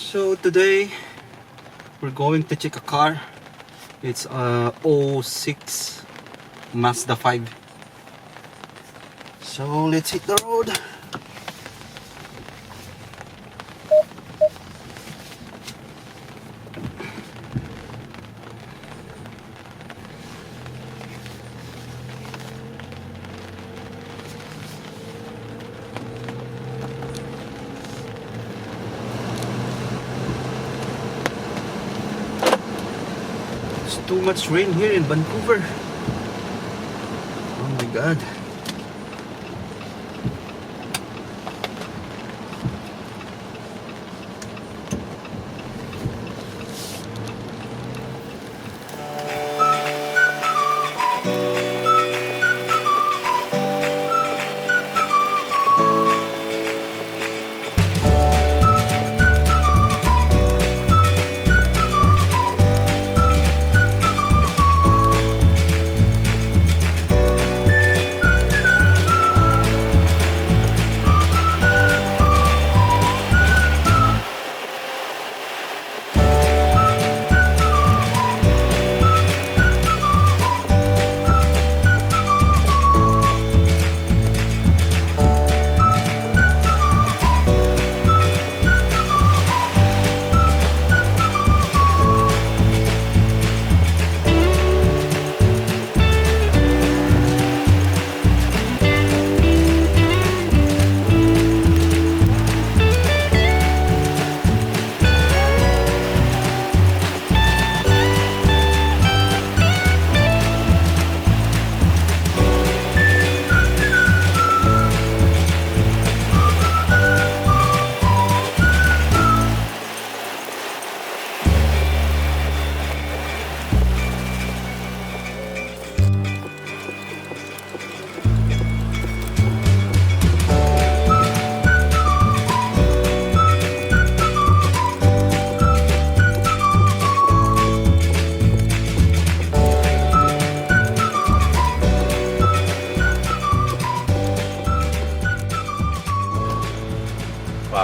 So today we're going to check a car. It's a 06 Mazda 5. So let's hit the road. It's too much rain here in Vancouver. Oh my god.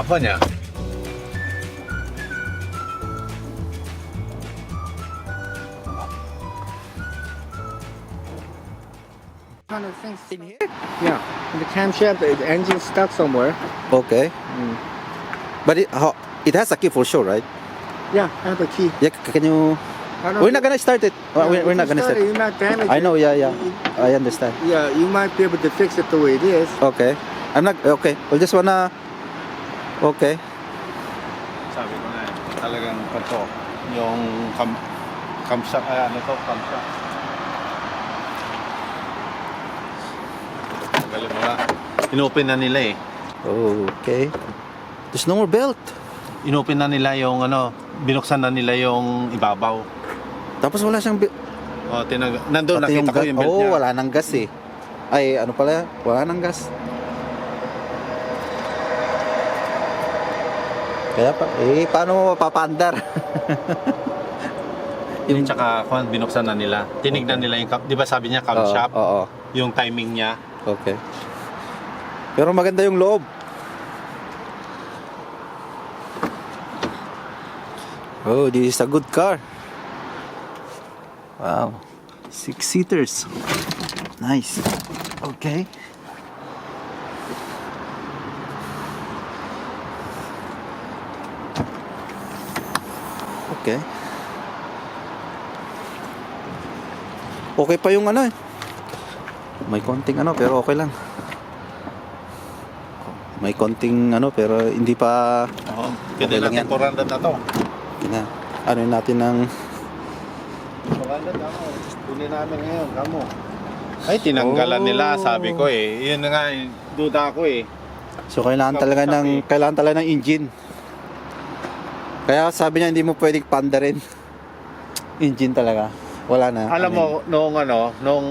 Apa niya? Kind of things in here? Yeah, in the camshaft, the engine stuck somewhere. Okay. But it has a key for sure, right? Yeah, I have a key. Yeah, can you... I don't We're know. not gonna start it. We're not gonna start it. You're not damaged. I know, yeah. I understand. Yeah, you might be able to fix it the way it is. Okay. I'm not... Okay. We just wanna... Okay. Sabi ko na talagang pato. Yung kamsak, kamsak. Magaling mo na. Inopen na nila eh. Okay. There's no more belt. Inopen na nila yung binuksan na nila yung ibabaw. Tapos wala siyang... Nandun, Pati nakita ko yung belt niya. wala nang gas eh. Ay, ano pala? Wala nang gas. Kaya paano mo mapapandar? Yung tsaka binuksan na nila. Tinignan nila yung, di ba sabi niya camshaft? Oo. Yung timing niya. Okay. Pero maganda yung loob. Oh, this is a good car. Wow. 6 seaters. Nice. Okay. Okay. Okay pa yung may konting pero okay lang. May konting pero hindi pa Oo. Okay Pwede lang natin yan. 400 na to. Ano natin ng 400 ako. Bili namin ngayon, kamo. Ay, tinanggalan nila, sabi ko eh. Yun na nga, duda ko eh. so kailangan talaga ng engine. Kaya sabi niya hindi mo pwedeng pandarin. Engine talaga. Wala na. Alam mo, nung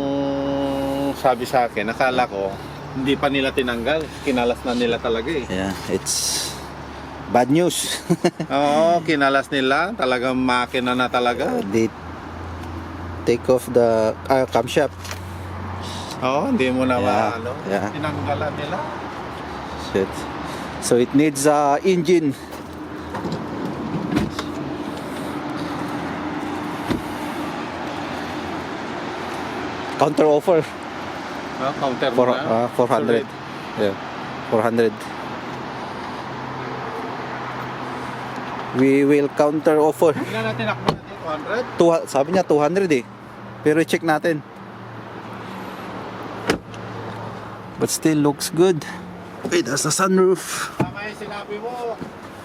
sabi sa akin, nakala ko, hindi pa nila tinanggal. Kinalas na nila talaga eh. Yeah, it's bad news. Oo, kinalas nila. Talagang makina na talaga. They take off the camshaft. Oo, hindi mo na Yeah. tinanggalan nila. Shit. So it needs engine. counter offer. Counter For, mo na. 400. Yeah, 400. We will counter offer. Tingnan natin ako natin, 200. Sabi niya 200 eh. Pero check natin. But still looks good. Wait, that's the sunroof. Tama yung sinabi mo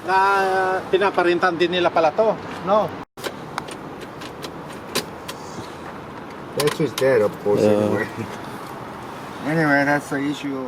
na pinaparintan din nila pala to. No? Battery's dead, of course. Yeah. Anyway, that's the issue.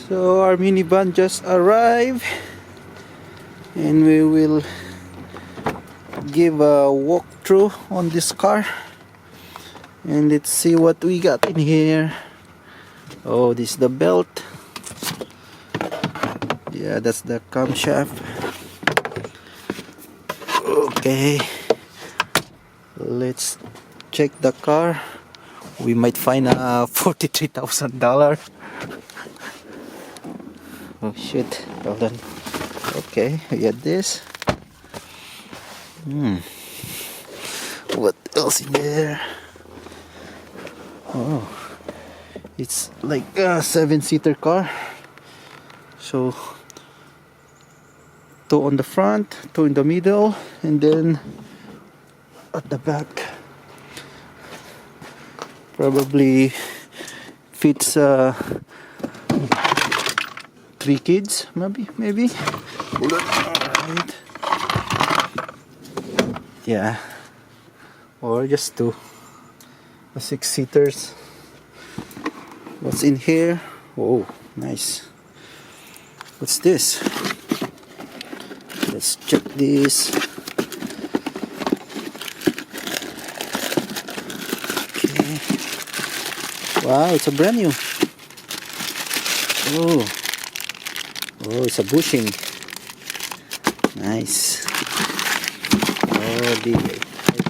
So our minivan just arrived, and we will give a walkthrough on this car, and let's see what we got in here. Oh, this is the belt. Yeah, that's the camshaft. Okay, let's check the car. We might find a $43,000. Oh shit, hold on. Okay, we got this. What else in there? Oh, it's like a 7-seater car. So 2 on the front, 2 in the middle, and then at the back. Probably fits 3 kids, maybe. Alright. Yeah, or just 2. The 6-seaters. What's in here? Oh, nice. What's this? Let's check this. Okay. Wow, it's a brand new. Oh, it's a bushing. Nice. Oh, I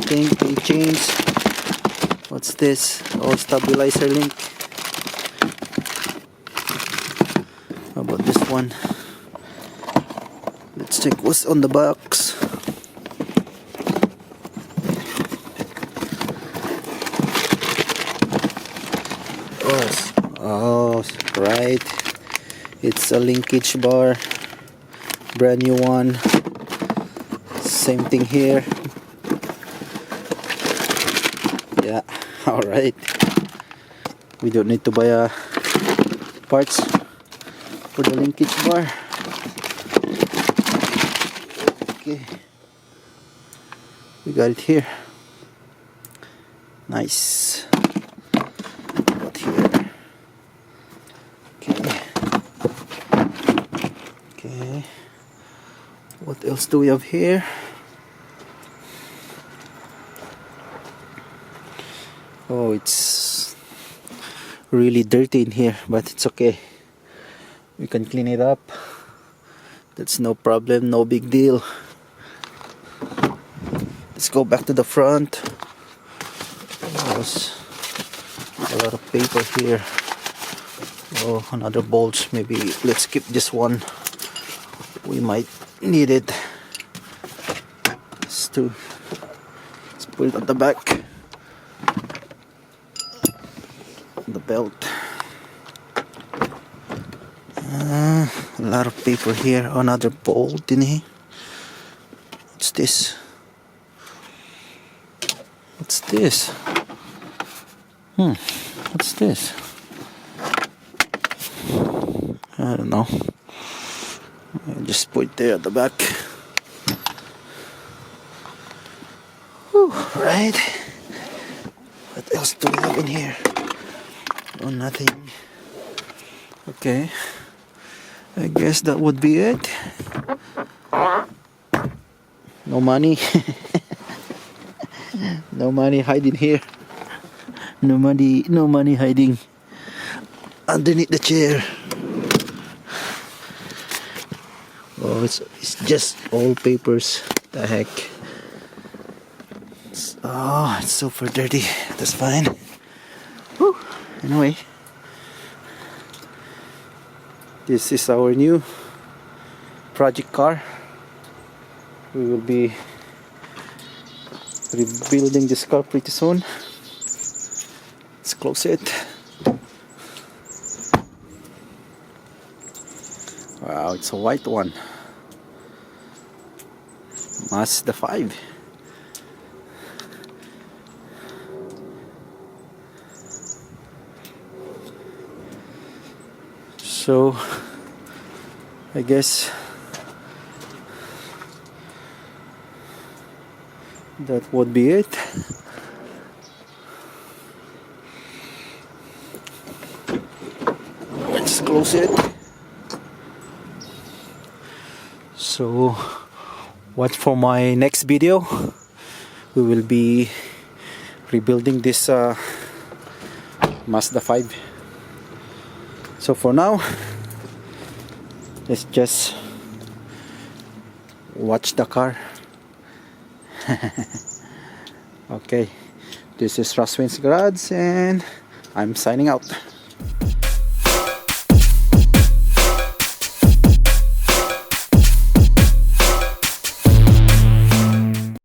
think they changed. What's this? Oh, stabilizer link. How about this one? Let's check what's on the box. Oh, right. It's a linkage bar, brand new one. Same thing here. Yeah, all right. We don't need to buy parts for the linkage bar. Okay, we got it here. Nice. What here? Okay, what else do we have here? Oh, it's really dirty in here, but it's okay. We can clean it up. That's no problem, no big deal. Let's go back to the front. There's a lot of paper here. Oh, another bolts. Maybe let's keep this one. We might need it. Let's put it at the back. The belt. A lot of paper here. Another bolt in here. What's this? What's this? What's this? I don't know. I'll just put it there at the back. Whew, right. What else do we have in here? Oh, nothing. Okay. I guess that would be it. No money. No money hiding here. No money hiding underneath the chair. Oh, it's just all papers. The heck. It's super dirty. That's fine. Whew. Anyway, this is our new project car. We will be rebuilding this car pretty soon. Let's close it. Wow, it's a white one. MAZDA 5. So I guess that would be it. Let's close it. So watch for my next video. We will be rebuilding this MAZDA 5. So for now, let's just watch the car. Okay, this is Raswin's Garage and I'm signing out.